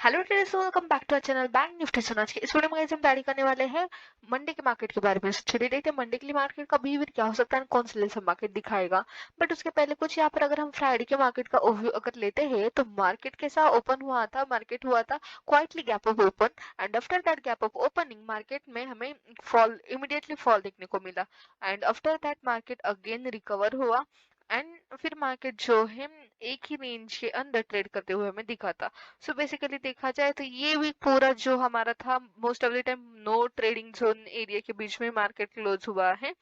Hello traders, welcome back to our channel bank nifty. सोना आज के इस वीडियो में guys हम स्टडी करने वाले हैं मंडे के मार्केट के बारे में। चलिए देखते हैं मंडे के लिए मार्केट का बिहेवियर क्या हो सकता है, कौन सा लेवल मार्केट दिखाएगा। बट उसके पहले कुछ यहाँ पर अगर हम फ्राइडे के मार्केट का ओवरव्यू अगर लेते हैं तो मार्केट कैसा ओपन हुआ था, मार्केट हुआ था quietly gap up open and after that gap up opening market में हमें फॉल, इमीडिएटली फॉल देखने को मिला and after that market again recover हुआ एंड फिर मार्केट जो है एक ही रेंज के अंदर ट्रेड करते हुए हमें दिखा था। सो बेसिकली देखा जाए तो ये वीक पूरा जो हमारा था most of the time no trading zone area के बीच में मार्केट क्लोज हुआ है।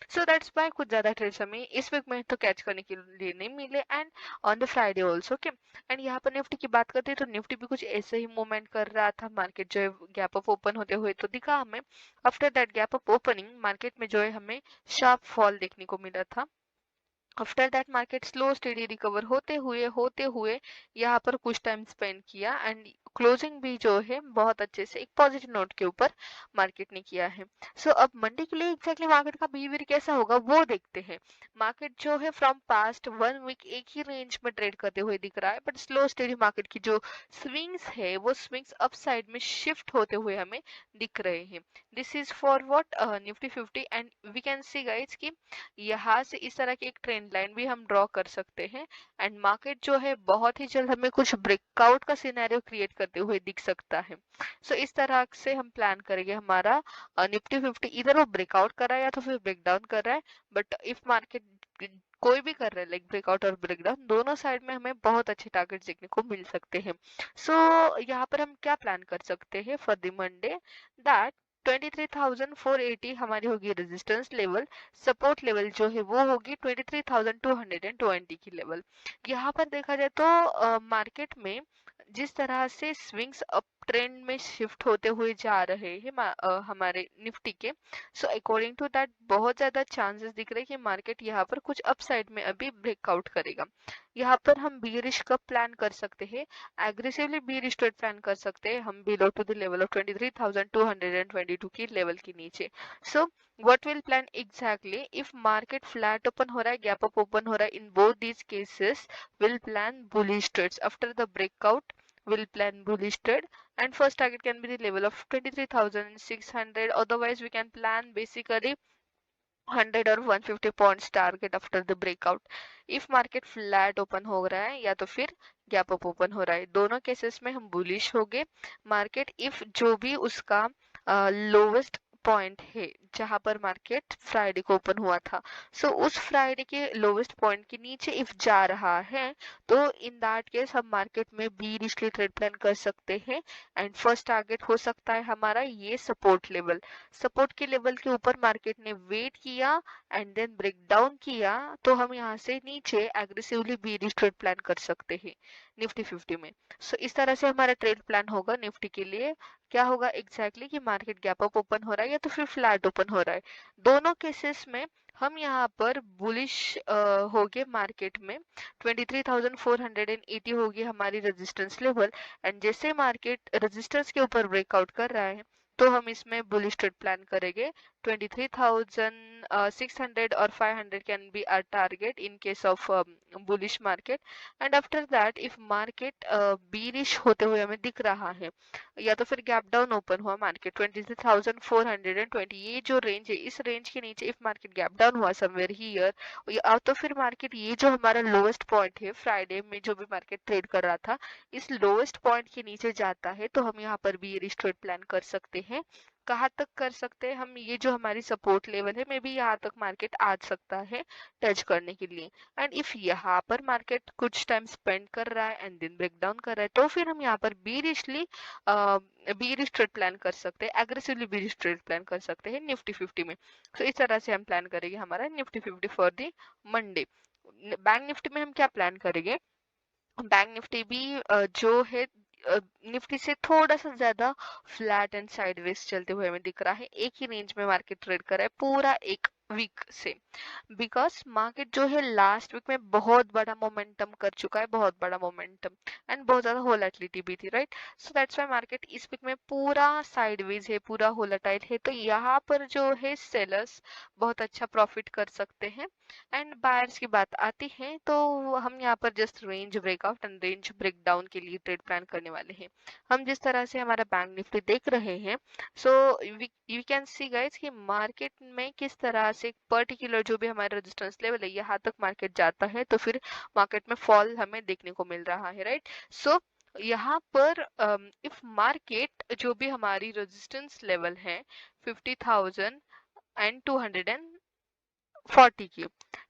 सो दैट्स वाई कुछ ज्यादा ट्रेड्स हमें इस वीक में तो कैच करने के लिए नहीं मिले and on the Friday also okay. And यहाँ पर निफ्टी की बात करते हैं तो निफ्टी भी कुछ ऐसे ही मूवमेंट कर रहा था। मार्केट जो है गैप अप ओपन होते हुए तो दिखा हमें। After that gap up opening market में जो है हमें शार्प फॉल देखने को मिला था। After that market slow steady recover होते हुए यहाँ पर कुछ टाइम स्पेंड किया एंड क्लोजिंग भी जो है बहुत अच्छे से एक पॉजिटिव नोट के ऊपर मार्केट ने किया है। सो अब मंडे के लिए एग्जैक्टली मार्केट का बिहेवियर कैसा होगा वो देखते हैं। मार्केट जो है फ्रॉम पास्ट 1 वीक एक ही रेंज में ट्रेड करते हुए दिख रहा है, बट स्लो स्टेडी मार्केट की जो स्विंग्स है वो स्विंग्स अप साइड में शिफ्ट होते हुए हमें दिख रहे हैं। This is for what Nifty 50 and we can see guys कि यहाँ से इस तरह की एक ट्रेंड लाइन भी हम ड्रॉ कर सकते हैं एंड मार्केट जो है बहुत ही जल्द हमें कुछ ब्रेकआउट का सिनेरियो क्रिएट करते हुए दिख सकता है। सो इस तरह से हम प्लान करेंगे हमारा निफ्टी 50 इधर वो ब्रेकआउट कर रहा है या तो फिर ब्रेकडाउन कर रहा है। बट इफ मार्केट कोई भी कर रहा है लाइक ब्रेकआउट और ब्रेकडाउन दोनों साइड में हमें बहुत अच्छे टारगेट देखने को मिल सकते हैं। सो यहाँ पर हम क्या प्लान कर सकते हैं फॉर द मंडे दैट 23,480 हमारी होगी रेजिस्टेंस लेवल। सपोर्ट लेवल जो है वो होगी 23,220 की लेवल। यहाँ पर देखा जाए तो मार्केट में जिस तरह से स्विंग्स अप ट्रेंड में शिफ्ट होते हुए जा रहे हैं हमारे निफ्टी के। सो अकॉर्डिंग टू दैट बहुत ज्यादा चांसेस दिख रहे हैं कि मार्केट यहाँ पर कुछ अपसाइड में अभी ब्रेकआउट करेगा। यहाँ पर हम बियरिश कब प्लान कर सकते हैं, एग्रेसिवली बियरिश ट्रेड प्लान कर सकते हैं हम below to the level of 23,222 की लेवल के नीचे। सो what will plan exactly if market flat open हो रहा है गैप अप ओपन हो रहा है, in both these cases will plan bullish trades after the breakout, will plan bullish trade and first target can be the level of 23,600, otherwise we can plan basically 100 और 150 points target after the breakout. If market flat open हो रहा है या तो फिर gap up open हो रहा है, दोनों केसेस में हम बुलिश हो गए। मार्केट इफ जो भी उसका लोवेस्ट पॉइंट है जहां पर मार्केट फ्राइडे को ओपन हुआ था, सो उस फ्राइडे के लोवेस्ट पॉइंट के नीचे इफ जा रहा है तो इन दैट केस हम मार्केट में बीरिशली ट्रेड प्लान कर सकते हैं एंड फर्स्ट टारगेट हो सकता है हमारा ये सपोर्ट लेवल। सपोर्ट के लेवल के ऊपर मार्केट ने वेट किया एंड देन ब्रेक डाउन किया तो हम यहाँ से नीचे एग्रेसिवली बीरिश ट्रेड प्लान कर सकते हैं निफ्टी 50 में। सो इस तरह से हमारा ट्रेड प्लान होगा निफ्टी के लिए। क्या होगा एग्जैक्टली कि मार्केट गैप अप ओपन हो रहा है या तो फिर फ्लैट ओपन हो रहा है, दोनों केसेस में हम यहाँ पर बुलिश होगे मार्केट में। 23,480 होगी हमारी रेजिस्टेंस लेवल एंड जैसे मार्केट रेजिस्टेंस के ऊपर ब्रेकआउट कर रहा है तो हम इसमें बुलिश ट्रेड प्लान करेंगे। 23,600 और 500 can be our target in case of bullish market and after that if market bearish होते हुए हमें दिख रहा है या तो फिर गैप डाउन ओपन हुआ मार्केट 23,420, ये जो रेंज है इस रेंज के नीचे इफ मार्केट गैप डाउन हुआ समवेयर हियर या तो फिर मार्केट ये जो हमारा लोवेस्ट पॉइंट है फ्राइडे में जो भी मार्केट ट्रेड कर रहा था इस लोवेस्ट पॉइंट के नीचे जाता है तो हम यहाँ पर भी ये ट्रेड प्लान कर सकते हैं। कहाँ तक कर सकते हैं हम, ये जो हमारी सपोर्ट लेवल है मे बी यहाँ तक मार्केट आ सकता है टच करने के लिए। एंड इफ यहाँ पर मार्केट कुछ टाइम स्पेंड कर रहा है एंड देन ब्रेक डाउन कर रहा है तो फिर हम यहाँ पर बीरिशली बीरिश ट्रेड प्लान कर सकते हैं, एग्रेसिवली बीरिश ट्रेड प्लान कर सकते हैं निफ्टी 50 में। तो इस तरह से हम प्लान करेंगे हमारा Nifty 50 for the Monday. Bank Nifty में हम क्या प्लान करेंगे, बैंक निफ्टी भी जो है निफ्टी से थोड़ा सा ज्यादा फ्लैट एंड साइडवेज चलते हुए हमें दिख रहा है। एक ही रेंज में मार्केट ट्रेड कर रहा है पूरा एक वीक से, बिकॉज मार्केट जो है लास्ट वीक में बहुत बड़ा मोमेंटम कर चुका है, बहुत बड़ा मोमेंटम, एंड बहुत ज्यादा वोलेटिलिटी भी थी, right. So that's why market इस वीक में पूरा साइडवेज है, पूरा वोलेटाइल है, तो यहाँ पर जो है सेलर्स बहुत अच्छा प्रॉफिट कर सकते हैं। एंड बायर्स की बात आती है तो हम यहाँ पर just range breakout and range breakdown के लिए ट्रेड प्लान करने वाले हैं। हम जिस तरह से हमारा बैंक निफ्टी देख रहे हैं, so we can see guys कि मार्केट में किस तरह से पर्टिकुलर जो भी हमारा रेजिस्टेंस लेवल है यहाँ तक मार्केट जाता है तो फिर मार्केट में फॉल हमें देखने को मिल रहा है, राइट। सो यहाँ पर इफ मार्केट जो भी हमारी रेजिस्टेंस लेवल है 50,000 एंड 240 की,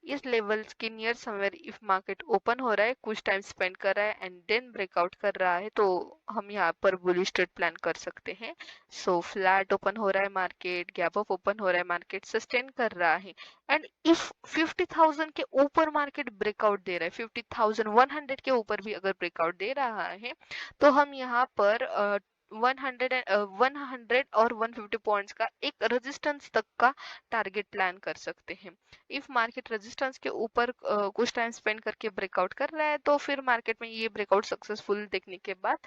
इस लेवल्स के near somewhere if market open हो रहा है, कुछ टाइम स्पेंड कर रहा है एंड देन ब्रेकआउट कर रहा है, तो हम यहाँ पर बुलिश ट्रेड प्लान कर सकते हैं। सो फ्लैट ओपन हो रहा है मार्केट, गैप अप ओपन हो रहा है मार्केट, सस्टेन कर रहा है, एंड इफ 50,000 के ऊपर मार्केट ब्रेकआउट दे रहा है, 50,100 के ऊपर भी अगर ब्रेकआउट दे रहा है, तो हम यहाँ पर 100 और 150 पॉइंट्स का एक रेजिस्टेंस तक का टारगेट प्लान कर सकते हैं। इफ मार्केट रेजिस्टेंस के ऊपर कुछ टाइम स्पेंड करके ब्रेकआउट कर रहा है, तो फिर मार्केट में ये ब्रेकआउट सक्सेसफुल देखने के बाद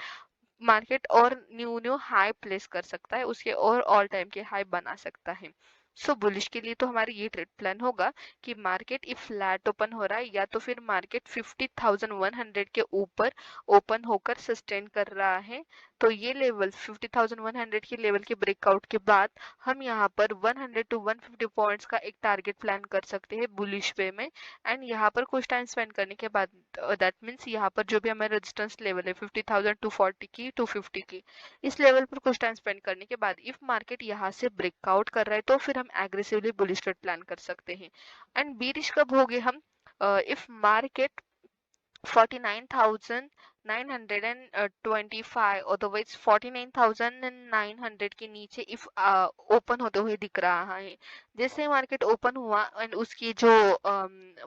मार्केट और न्यू न्यू हाई प्लेस कर सकता है, उसके और ऑल टाइम के हाई बना सकता है। सो बुलिश के लिए तो हमारी ये ट्रेड प्लान होगा कि मार्केट इफ फ्लैट ओपन हो रहा है या तो फिर मार्केट 50,100 के ऊपर ओपन होकर सस्टेन कर रहा है, तो ये लेवल 50,100 के लेवल के ब्रेकआउट के बाद हम यहाँ पर 100 टू 150 पॉइंट्स का एक टारगेट प्लान कर सकते हैं बुलिश वे में। एंड यहाँ पर कुछ टाइम स्पेंड करने के बाद दैट मीन्स यहाँ पर जो भी हमारा रेजिस्टेंस लेवल है 50,000 240 की 250 की, इस लेवल पर कुछ टाइम स्पेंड करने के बाद इफ मार्केट यहाँ से ब्रेकआउट कर रहा है तो फिर हम एग्रेसिवली बुलिश ट्रेड प्लान कर सकते हैं। एंड बीरिश कब होगे हम, इफ मार्केट 49,925 अदरवाइज 49,900 के नीचे इफ ओपन होते हुए दिख रहा है, जैसे मार्केट ओपन हुआ एंड उसकी जो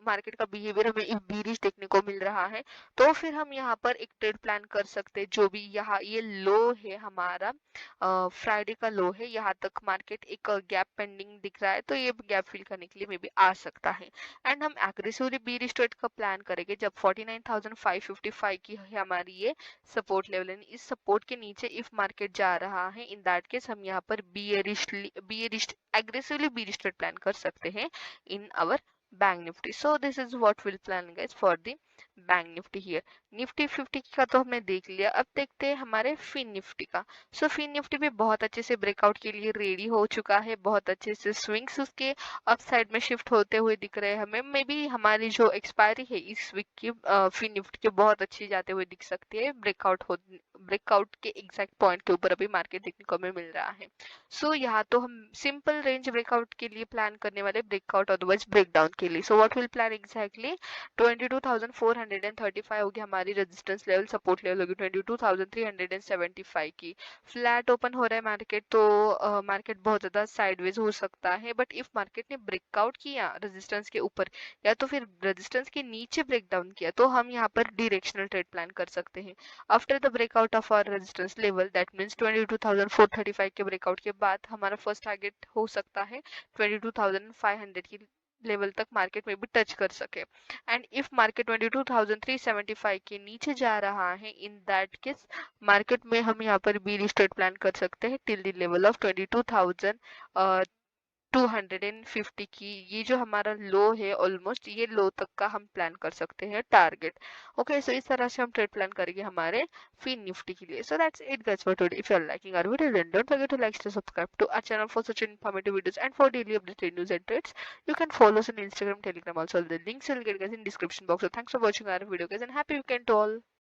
मार्केट का बिहेवियर हमें इफ बीरिश देखने को मिल रहा है, तो फिर हम यहाँ पर एक ट्रेड प्लान कर सकते हैं। जो भी यहाँ ये लो है हमारा, फ्राइडे का लो है, यहाँ तक मार्केट एक गैप पेंडिंग दिख रहा है, तो ये गैप फिल करने के लिए मे भी आ सकता है। एंड हम एग्रेसिवली बीरिश ट्रेड का प्लान करेंगे जब 49,555 की है हमारी ये सपोर्ट लेवल है। इस सपोर्ट के नीचे इफ मार्केट जा रहा है, इन दैट केस हम यहाँ पर bearish aggressively bearish trade plan कर सकते हैं in our bank Nifty. So this is what will plan guys for the bank Nifty here. Nifty 50 का तो हमने देख लिया, अब देखते हैं हमारे फिन निफ्टी का। सो फिन निफ्टी भी बहुत अच्छे से ब्रेकआउट के लिए रेडी हो चुका है, बहुत अच्छे से स्विंग्स उसके अप साइड में शिफ्ट होते हुए दिख रहे हैं हमें। मे बी हमारी जो एक्सपायरी है इस वीक की फिन निफ्टी के बहुत अच्छी जाते हुए दिख सकती है, ब्रेकआउट के एग्जैक्ट पॉइंट के ऊपर अभी मार्केट देखने को हमें मिल रहा है। सो यहाँ तो हम सिंपल रेंज ब्रेकआउट के लिए प्लान करने वाले, ब्रेकआउट अदरवाइज ब्रेकडाउन के लिए। So what will plan exactly, 22,435 होगी हमारी रेजिस्टेंस लेवल, सपोर्ट लेवल होगी 22,375 की। फ्लैट ओपन हो रहा है मार्केट, तो मार्केट बहुत ज्यादा साइडवेज हो सकता है, बट इफ मार्केट ने ब्रेकआउट किया रेजिस्टेंस के ऊपर या तो फिर रेजिस्टेंस के नीचे ब्रेकडाउन किया, तो हम यहाँ पर डायरेक्शनल ट्रेड प्लान कर सकते हैं। After the breakout of our resistance level that means 22,435 के ब्रेकआउट के बाद हमारा फर्स्ट टारगेट हो सकता है 22,500 की लेवल तक मार्केट में भी टच कर सके। एंड इफ मार्केट 22,375 के नीचे जा रहा है, इन दैट केस मार्केट में हम यहाँ पर बी ट्रेड प्लान कर सकते हैं टिल द लेवल ऑफ 22,250 की। ये जो हमारा लो है ऑलमोस्ट, ये लो तक का हम प्लान कर सकते हैं टारगेट। ओके, सो इस तरह से हम ट्रेड प्लान करेंगे हमारे फिन निफ्टी के लिए। So that's it guys for today. If you are liking our video then don't forget to like, subscribe to our channel for such informative videos and for daily updated news and trades. You can follow us on Instagram, Telegram also. The links will get guys in description box. So thanks for watching our video guys and happy weekend to all.